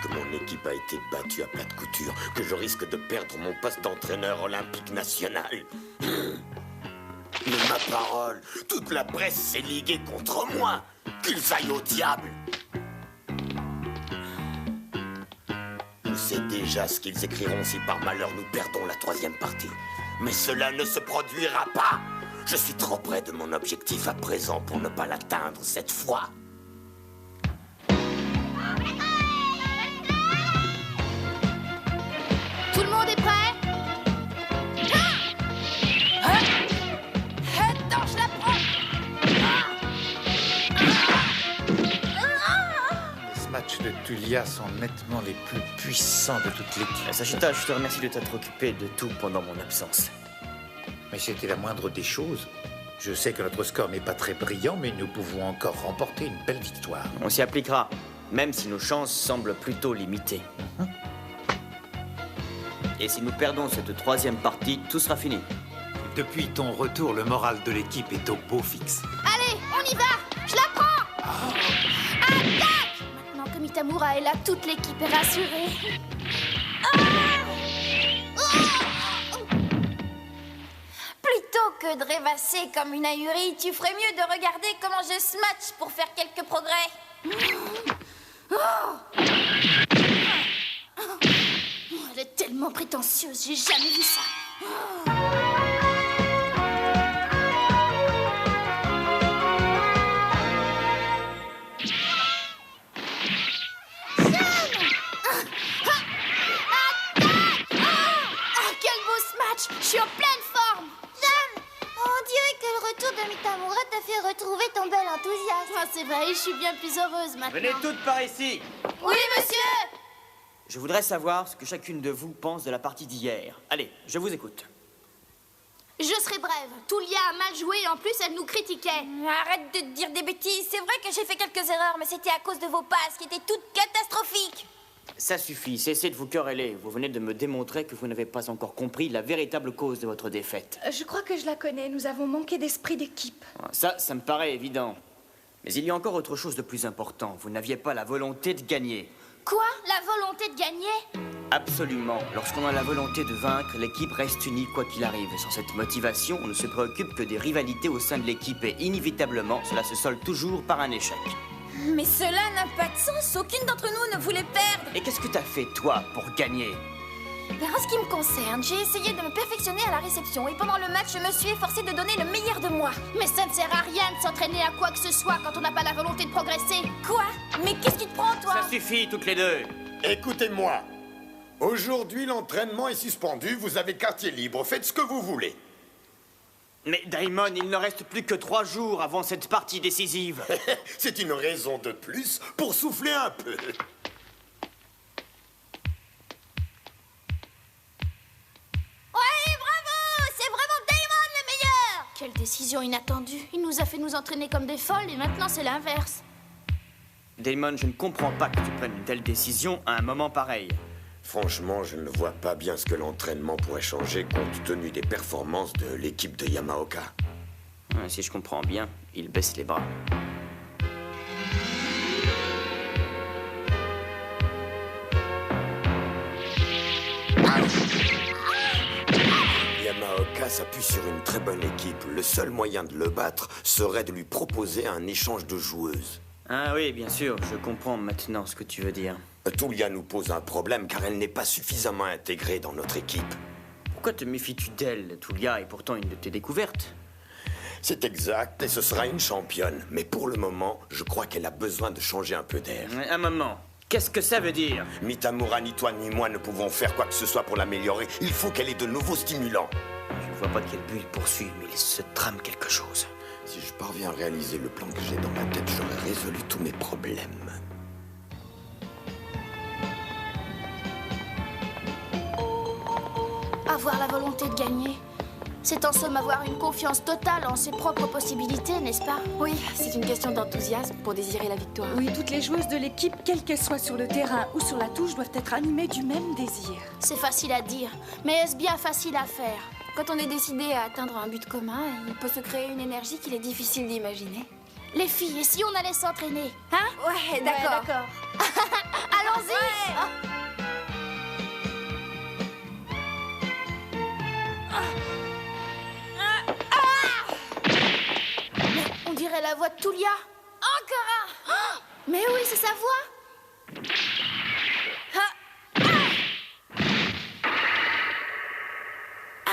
que mon équipe a été battue à plat de couture que je risque de perdre mon poste d'entraîneur olympique national. Mais ma parole, toute la presse s'est liguée contre moi. Qu'ils aillent au diable. Je sais déjà ce qu'ils écriront si par malheur nous perdons la 3e partie. Mais cela ne se produira pas. Je suis trop près de mon objectif à présent pour ne pas l'atteindre cette fois. Tout le monde est prêt? Attends, je la prends! Les matchs de Tulia sont nettement les plus puissants de toute l'équipe. Sagita, je te remercie de t'être occupé de tout pendant mon absence. Mais c'était la moindre des choses. Je sais que notre score n'est pas très brillant, mais nous pouvons encore remporter une belle victoire. On s'y appliquera, même si nos chances semblent plutôt limitées. Et si nous perdons cette 3e partie, tout sera fini. Depuis ton retour, le moral de l'équipe est au beau fixe. Allez, on y va! Je la prends! Attaque! Maintenant que Mitamura est là, toute l'équipe est rassurée. Plutôt que de rêvasser comme une ahurie, tu ferais mieux de regarder comment je smatch pour faire quelques progrès. Elle est tellement prétentieuse, j'ai jamais vu ça. Quel beau smatch! Je suis en pleine forme! Jeanne, on dirait que le retour de Mitamura t'a fait retrouver ton bel enthousiasme. Ah, c'est vrai, je suis bien plus heureuse maintenant. Venez toutes par ici! Oui, monsieur! Je voudrais savoir ce que chacune de vous pense de la partie d'hier. Allez, je vous écoute. Je serai brève. Tulia a mal joué et en plus elle nous critiquait. Arrête de dire des bêtises. C'est vrai que j'ai fait quelques erreurs, mais c'était à cause de vos passes qui étaient toutes catastrophiques. Ça suffit, cessez de vous quereller. Vous venez de me démontrer que vous n'avez pas encore compris la véritable cause de votre défaite. Je crois que je la connais. Nous avons manqué d'esprit d'équipe. Ça me paraît évident. Mais il y a encore autre chose de plus important. Vous n'aviez pas la volonté de gagner. Quoi? La volonté de gagner? Absolument. Lorsqu'on a la volonté de vaincre, l'équipe reste unie quoi qu'il arrive. Sans cette motivation, on ne se préoccupe que des rivalités au sein de l'équipe et inévitablement, cela se solde toujours par un échec. Mais cela n'a pas de sens. Aucune d'entre nous ne voulait perdre. Et qu'est-ce que t'as fait, toi, pour gagner? En ce qui me concerne, j'ai essayé de me perfectionner à la réception et pendant le match, je me suis efforcée de donner le meilleur de moi. Mais ça ne sert à rien de s'entraîner à quoi que ce soit quand on n'a pas la volonté de progresser. Quoi? Mais qu'est-ce qui te prend, toi? Ça suffit, toutes les deux. Écoutez-moi. Aujourd'hui, l'entraînement est suspendu. Vous avez quartier libre. Faites ce que vous voulez. Mais Daimon, il ne reste plus que 3 jours avant cette partie décisive. C'est une raison de plus pour souffler un peu. Ouais, bravo! C'est vraiment Daimon le meilleur! Quelle décision inattendue. Il nous a fait nous entraîner comme des folles et maintenant c'est l'inverse. Daimon, je ne comprends pas que tu prennes une telle décision à un moment pareil. Franchement, je ne vois pas bien ce que l'entraînement pourrait changer compte tenu des performances de l'équipe de Yamaoka. Si je comprends bien, il baisse les bras. Yamaoka s'appuie sur une très bonne équipe. Le seul moyen de le battre serait de lui proposer un échange de joueuses. Ah oui, bien sûr, je comprends maintenant ce que tu veux dire. Tulia nous pose un problème car elle n'est pas suffisamment intégrée dans notre équipe. Pourquoi te méfies-tu d'elle? Tulia est pourtant une de tes découvertes. C'est exact, et ce sera une championne. Mais pour le moment, je crois qu'elle a besoin de changer un peu d'air. Un moment, qu'est-ce que ça veut dire? Mitamura, ni toi ni moi ne pouvons faire quoi que ce soit pour l'améliorer. Il faut qu'elle ait de nouveaux stimulants. Je ne vois pas quel but il poursuit, mais il se trame quelque chose. Si je parviens à réaliser le plan que j'ai dans ma tête, j'aurai résolu tous mes problèmes. Avoir la volonté de gagner, c'est en somme avoir une confiance totale en ses propres possibilités, n'est-ce pas? Oui, c'est une question d'enthousiasme pour désirer la victoire. Oui, toutes les joueuses de l'équipe, quelles qu'elles soient sur le terrain ou sur la touche, doivent être animées du même désir. C'est facile à dire, mais est-ce bien facile à faire? Quand on est décidé à atteindre un but commun, il peut se créer une énergie qu'il est difficile d'imaginer. Les filles, et si on allait s'entraîner? Hein? Ouais, d'accord. Allons allons-y. Mais on dirait la voix de Tulia. Encore un. Mais oui, c'est sa voix.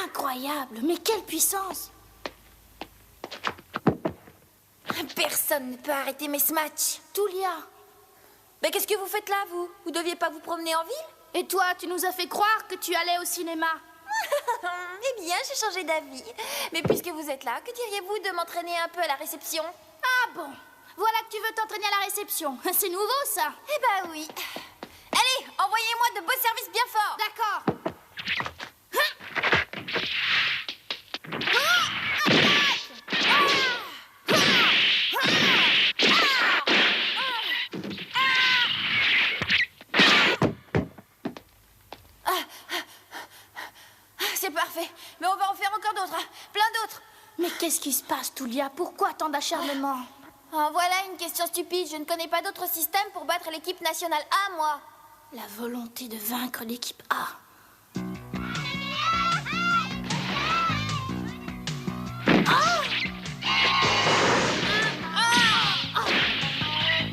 Incroyable, mais quelle puissance! Personne ne peut arrêter mes smatchs. Tulia. Mais qu'est-ce que vous faites là, vous? Vous deviez pas vous promener en ville? Et toi, tu nous as fait croire que tu allais au cinéma. Eh bien, j'ai changé d'avis. Mais puisque vous êtes là, que diriez-vous de m'entraîner un peu à la réception? Ah bon? Voilà que tu veux t'entraîner à la réception. C'est nouveau, ça. Eh ben oui. Allez, envoyez-moi de beaux services bien forts. D'accord. C'est parfait, mais on va en faire encore d'autres, hein. Plein d'autres. Mais qu'est-ce qui se passe, Tulia? Pourquoi tant d'acharnement? Oh, voilà une question stupide. Je ne connais pas d'autre système pour battre l'équipe nationale A, moi. La volonté de vaincre l'équipe A.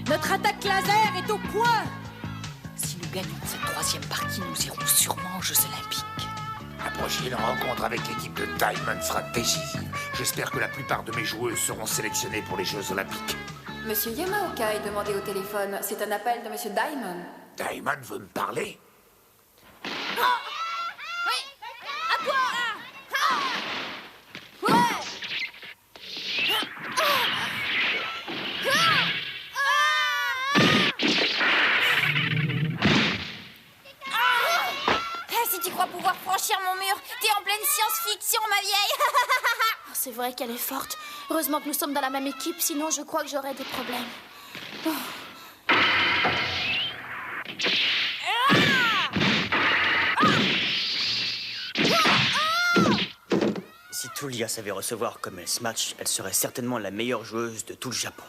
Notre attaque laser est au point. Si nous gagnons cette troisième partie, nous irons sûrement aux Jeux Olympiques. La prochaine rencontre avec l'équipe de Diamond sera décisive. J'espère que la plupart de mes joueuses seront sélectionnées pour les Jeux Olympiques. Monsieur Yamaoka est demandé au téléphone. C'est un appel de Monsieur Diamond. Diamond veut me parler? Oui. À toi. Ouais. Si tu crois pouvoir franchir mon mur, t'es en pleine science-fiction, ma vieille. C'est vrai qu'elle est forte. Heureusement que nous sommes dans la même équipe, sinon je crois que j'aurais des problèmes. Si Tulia savait recevoir comme elle ce match, elle serait certainement la meilleure joueuse de tout le Japon.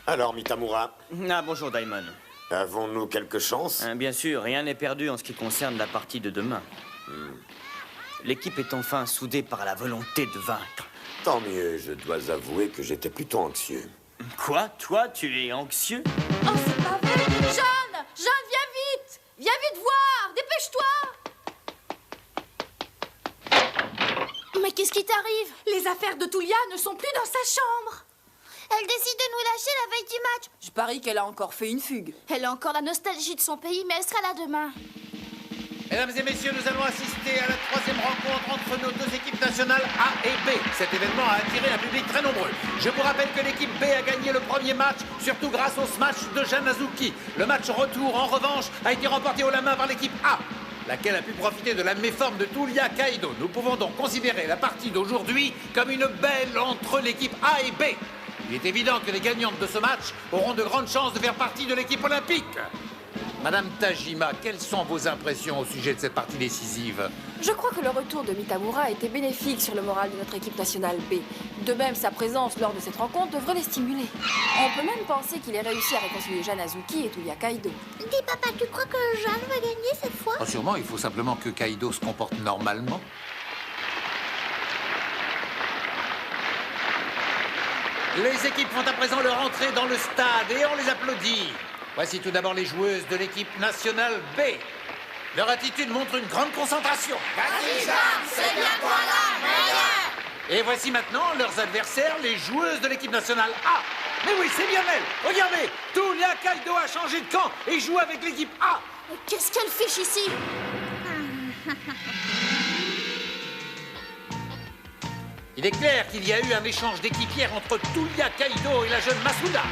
Alors, Mitamura, Ah, bonjour, Diamond. avons-nous quelque chance? Bien sûr, rien n'est perdu en ce qui concerne la partie de demain. L'équipe est enfin soudée par la volonté de vaincre. Tant mieux, je dois avouer que j'étais plutôt anxieux. Quoi? Toi, tu es anxieux? Oh, c'est pas vrai. Jeanne, viens vite. Viens vite voir. Dépêche-toi. Mais qu'est-ce qui t'arrive? Les affaires de Tulia ne sont plus dans sa chambre. Elle décide de nous lâcher la veille du match. Je parie qu'elle a encore fait une fugue. Elle a encore la nostalgie de son pays, mais elle sera là demain. Mesdames et messieurs, nous allons assister à la troisième rencontre entre nos deux équipes nationales A et B. Cet événement a attiré un public très nombreux. Je vous rappelle que l'équipe B a gagné le premier match, surtout grâce au smash de Janazuki. Le match retour, en revanche, a été remporté haut la main par l'équipe A, laquelle a pu profiter de la méforme de Tulia Kaido. Nous pouvons donc considérer la partie d'aujourd'hui comme une belle entre l'équipe A et B. Il est évident que les gagnantes de ce match auront de grandes chances de faire partie de l'équipe olympique. Madame Tajima, quelles sont vos impressions au sujet de cette partie décisive? Je crois que le retour de Mitamura a été bénéfique sur le moral de notre équipe nationale B. De même, sa présence lors de cette rencontre devrait les stimuler. On peut même penser qu'il ait réussi à réconcilier Janazuki et Tulia Kaido. Dis papa, tu crois que Jeanne va gagner cette fois? Oh, sûrement, il faut simplement que Kaido se comporte normalement. Les équipes font à présent leur entrée dans le stade et on les applaudit. Voici tout d'abord les joueuses de l'équipe nationale B. Leur attitude montre une grande concentration. C'est bien toi là, meilleur. Et voici maintenant leurs adversaires, les joueuses de l'équipe nationale A. Mais oui, c'est bien elle. Regardez, Tulia Kaido a changé de camp et joue avec l'équipe A. Mais qu'est-ce qu'elle fiche ici? Il est clair qu'il y a eu un échange d'équipières entre Tulia Kaido et la jeune Masuda.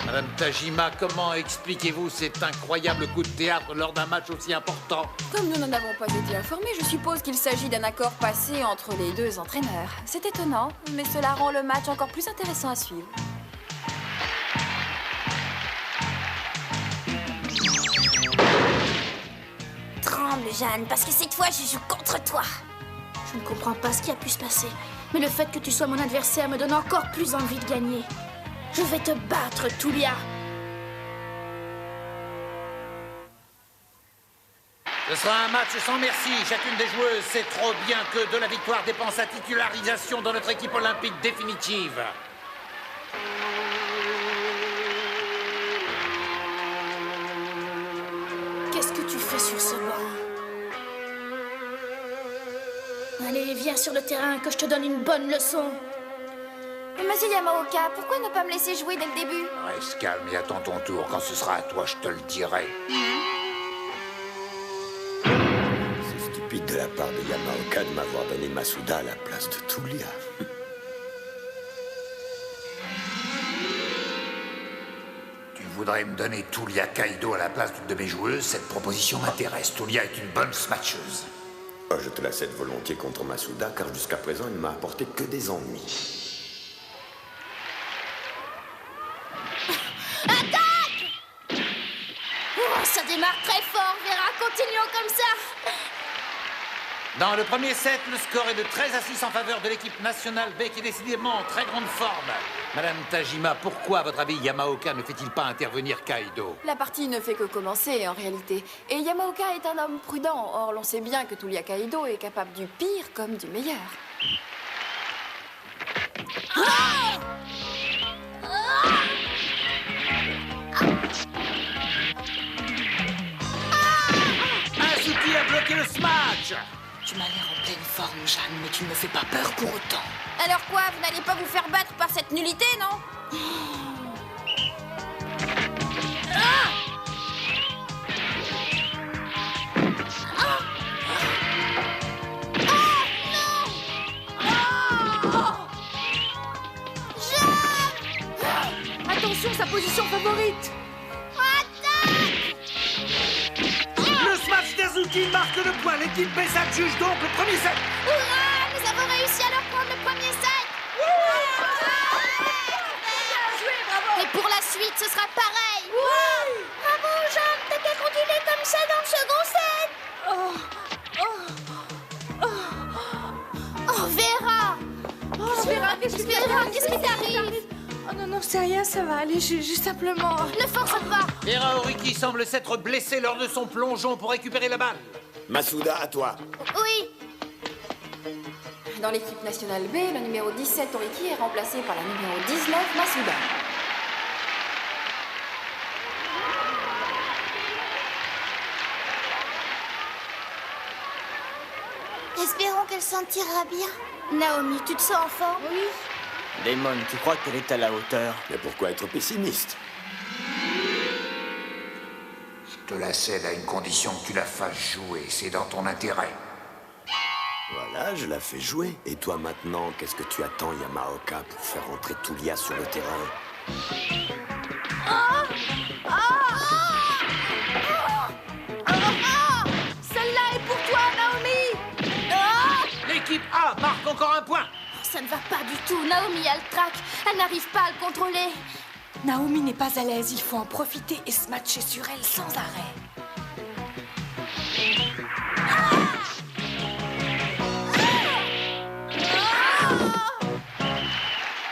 Madame Tajima, comment expliquez-vous cet incroyable coup de théâtre lors d'un match aussi important? Comme nous n'en avons pas été informés, je suppose qu'il s'agit d'un accord passé entre les deux entraîneurs. C'est étonnant, mais cela rend le match encore plus intéressant à suivre. Tremble, Jeanne, parce que cette fois, je joue contre toi. Je ne comprends pas ce qui a pu se passer. Mais le fait que tu sois mon adversaire me donne encore plus envie de gagner. Je vais te battre, Tulia. Ce sera un match sans merci. Chacune des joueuses sait trop bien que de la victoire dépend sa titularisation dans notre équipe olympique définitive. Qu'est-ce que tu fais sur ce banc? Allez, viens sur le terrain, que je te donne une bonne leçon. Monsieur Yamaoka, pourquoi ne pas me laisser jouer dès le début? Reste calme et attends ton tour. Quand ce sera à toi, je te le dirai. C'est stupide de la part de Yamaoka de m'avoir donné Masuda à la place de Tulia. Tu voudrais me donner Tulia Kaido à la place d'une de mes joueuses? Cette proposition m'intéresse. Tulia est une bonne smatcheuse. Oh, je te la cède volontiers contre Masuda, car jusqu'à présent, il ne m'a apporté que des ennuis. Ça démarre très fort, Vera, continuons comme ça. Dans le premier set, le score est de 13-6 en faveur de l'équipe nationale B qui est décidément en très grande forme. Madame Tajima, pourquoi, à votre avis, Yamaoka ne fait-il pas intervenir Kaido? La partie ne fait que commencer, en réalité. Et Yamaoka est un homme prudent. Or, l'on sait bien que Tulia Kaido est capable du pire comme du meilleur. Azuki a bloqué le smash. Tu m'as l'air en pleine forme, Jeanne, mais tu ne me fais pas peur pour autant. Alors quoi, vous n'allez pas vous faire battre par cette nullité, non? Attention, sa position favorite. Le smash d'Azuki marque le point. L'équipe B s'adjuge donc le premier set. Hurrah! Nous avons réussi à leur prendre le premier set. Et pour la suite, ce sera pareil. Bravo, Jeanne, t'as qu'à continuer comme ça dans le second set. Oh, Vera! Vera, qu'est-ce Qu'est-ce qui t'arrive? Oh non, non, c'est rien, ça va aller, j'ai simplement... Ne force pas. Vera Oriki semble s'être blessée lors de son plongeon pour récupérer la balle. Masuda, à toi. Oui. Dans l'équipe nationale B, le numéro 17, Oriki, est remplacé par la numéro 19, Masuda. Espérons qu'elle s'en tirera bien. Naomi, tu te sens en forme? Oui. Damon, tu crois qu'elle est à la hauteur? Mais pourquoi être pessimiste? Je te la cède à une condition que tu la fasses jouer. C'est dans ton intérêt. Voilà, je la fais jouer. Et toi maintenant, qu'est-ce que tu attends, Yamaoka, pour faire entrer Tulia sur le terrain? Celle-là est pour toi, Naomi. L'équipe A marque encore un point. Ça ne va pas du tout. Naomi a le trac. Elle n'arrive pas à le contrôler. Naomi n'est pas à l'aise, il faut en profiter et se matcher sur elle sans arrêt.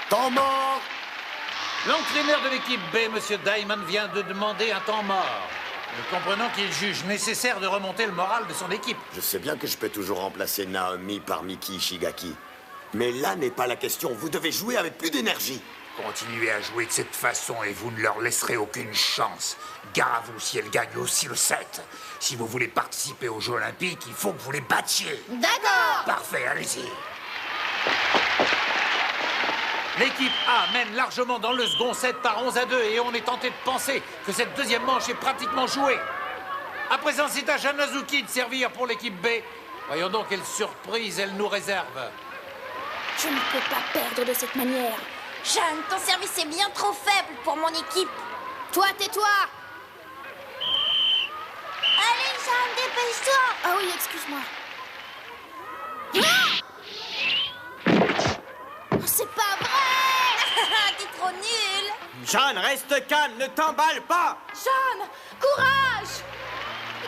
Temps mort! L'entraîneur de l'équipe B, M. Diamond, vient de demander un temps mort. Comprenant qu'il juge nécessaire de remonter le moral de son équipe. Je sais bien que je peux toujours remplacer Naomi par Miki Ishigaki. Mais là n'est pas la question. Vous devez jouer avec plus d'énergie. Continuez à jouer de cette façon et vous ne leur laisserez aucune chance. Gare à vous si elles gagnent aussi le set. Si vous voulez participer aux Jeux Olympiques, il faut que vous les battiez. D'accord. Parfait, allez-y. L'équipe A mène largement dans le second set par 11-2 et on est tenté de penser que cette deuxième manche est pratiquement jouée. À présent, c'est à Janazuki de servir pour l'équipe B. Voyons donc quelle surprise elle nous réserve. Je ne peux pas perdre de cette manière. Jeanne, ton service est bien trop faible pour mon équipe. Toi, tais-toi. Allez, Jeanne, dépêche-toi. Ah oui, excuse-moi. C'est pas vrai. T'es trop nul. Jeanne, reste calme, ne t'emballe pas! Jeanne, courage.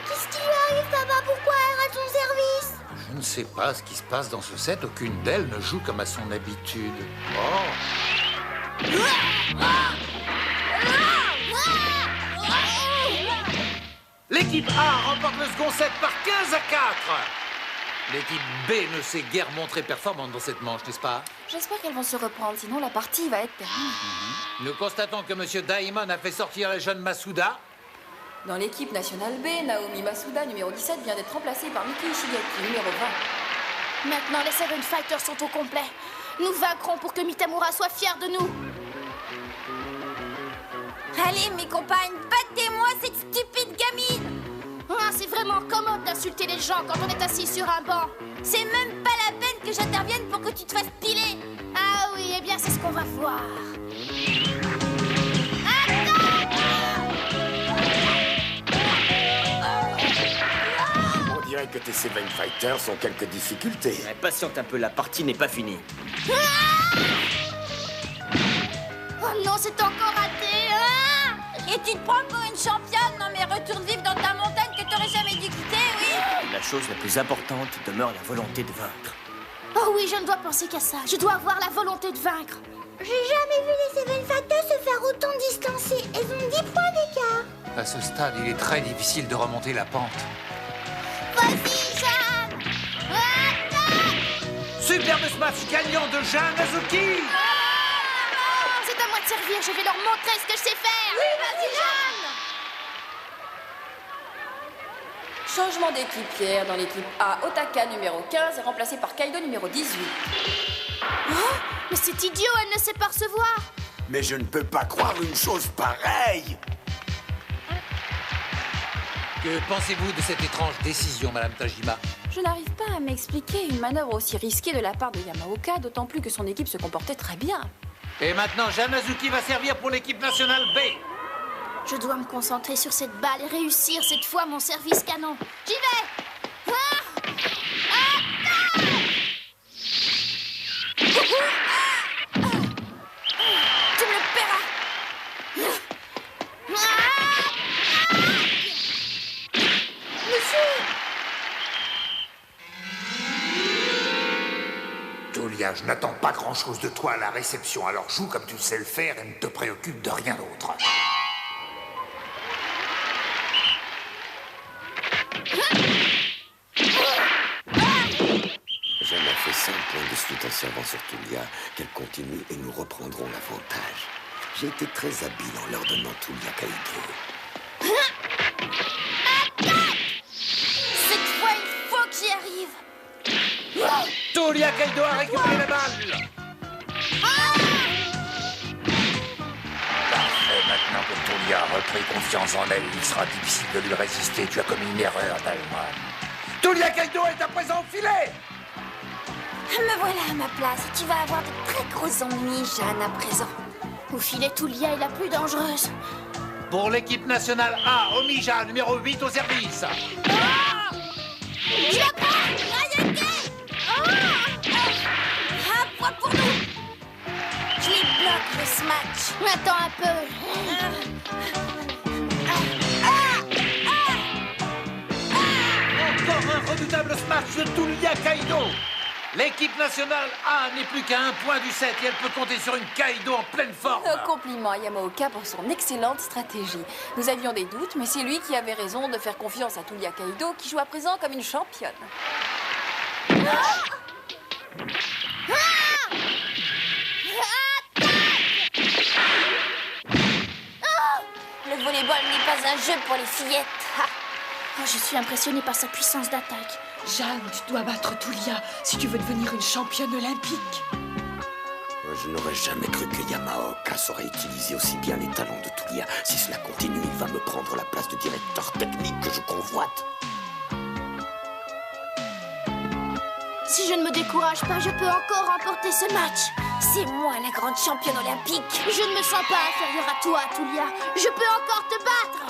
Qu'est-ce qui lui arrive, papa? Pourquoi elle rate son service? Je ne sais pas ce qui se passe dans ce set. Aucune d'elles ne joue comme à son habitude. Oh. L'équipe L'équipe A remporte le second set par 15 à 4. L'équipe B ne s'est guère montrée performante dans cette manche, n'est-ce pas? J'espère qu'elles vont se reprendre, sinon la partie va être terminée. Nous constatons que M. Daimon a fait sortir la jeune Masuda. Dans l'équipe nationale B, Naomi Masuda, numéro 17, vient d'être remplacée par Miki Ishigaki, numéro 20. Maintenant, les Seven Fighters sont au complet. Nous vaincrons pour que Mitamura soit fier de nous. Allez, mes compagnes, battez-moi cette stupide gamine! Ah, c'est vraiment commode d'insulter les gens quand on est assis sur un banc. C'est même pas la peine que j'intervienne pour que tu te fasses piler! Ah oui, eh bien, c'est ce qu'on va voir. On dirait que tes Seven Fighters ont quelques difficultés. Ouais, patiente un peu, la partie n'est pas finie. Oh non, c'est encore raté. Et tu te prends pour une championne? Non mais retourne vivre dans ta montagne que t'aurais jamais dû quitter, oui? La chose la plus importante demeure la volonté de vaincre. Oh oui, je ne dois penser qu'à ça. Je dois avoir la volonté de vaincre. J'ai jamais vu les Seven Fighters se faire autant distancer. Elles ont 10 points d'écart. À ce stade, il est très difficile de remonter la pente. Vas-y, Jeanne! Superbe smash gagnant de Jeanne Azuki. C'est à moi de servir, je vais leur montrer ce que je sais faire. Oui, vas-y, Jeanne! Changement d'équipe, Pierre. Dans l'équipe A, Otaka, numéro 15, est remplacé par Kaido, numéro 18. Oh, mais c'est idiot, elle ne sait pas recevoir. Mais je ne peux pas croire une chose pareille. Que pensez-vous de cette étrange décision, Madame Tajima? Je n'arrive pas à m'expliquer une manœuvre aussi risquée de la part de Yamaoka, d'autant plus que son équipe se comportait très bien. Et maintenant, Jeanne Azuki va servir pour l'équipe nationale B. Je dois me concentrer sur cette balle et réussir cette fois mon service canon. J'y vais. Tu me le paieras. Tulia, je n'attends pas grand-chose de toi à la réception, alors joue comme tu sais le faire et ne te préoccupe de rien d'autre. Jeanne a fait 5 points de suite en servant sur Tulia. Qu'elle continue et nous reprendrons l'avantage. J'ai été très habile en leur donnant Tulia Kaido. Cette fois, il faut que j'y arrive. Tulia Kaido a récupéré la balle. Parfait, maintenant que Tulia a repris confiance en elle, il sera difficile de lui résister. Tu as commis une erreur, Daimon. Tulia Kaido est à présent au filet. Me voilà à ma place et tu vas avoir de très gros ennuis, Jeanne, à présent. Au filet, Tulia est la plus dangereuse. Pour l'équipe nationale A, Omija, numéro 8 au service. Tu la prends, Ayake! Un point pour nous! Je les bloque, le smash. Attends un peu. Encore un redoutable smash de Tulia Kaido. L'équipe nationale A n'est plus qu'à 1 point du set et elle peut compter sur une Kaido en pleine forme. Compliment à Yamaoka pour son excellente stratégie. Nous avions des doutes, mais c'est lui qui avait raison de faire confiance à Tulia Kaido, qui joue à présent comme une championne. Le volleyball n'est pas un jeu pour les fillettes. Oh, je suis impressionnée par sa puissance d'attaque. Jeanne, tu dois battre Tulia si tu veux devenir une championne olympique. Je n'aurais jamais cru que Yamaoka saurait utiliser aussi bien les talents de Tulia. Si cela continue, il va me prendre la place de directeur technique que je convoite. Si je ne me décourage pas, je peux encore remporter ce match. C'est moi la grande championne olympique. Je ne me sens pas inférieure à toi, Tulia. Je peux encore te battre.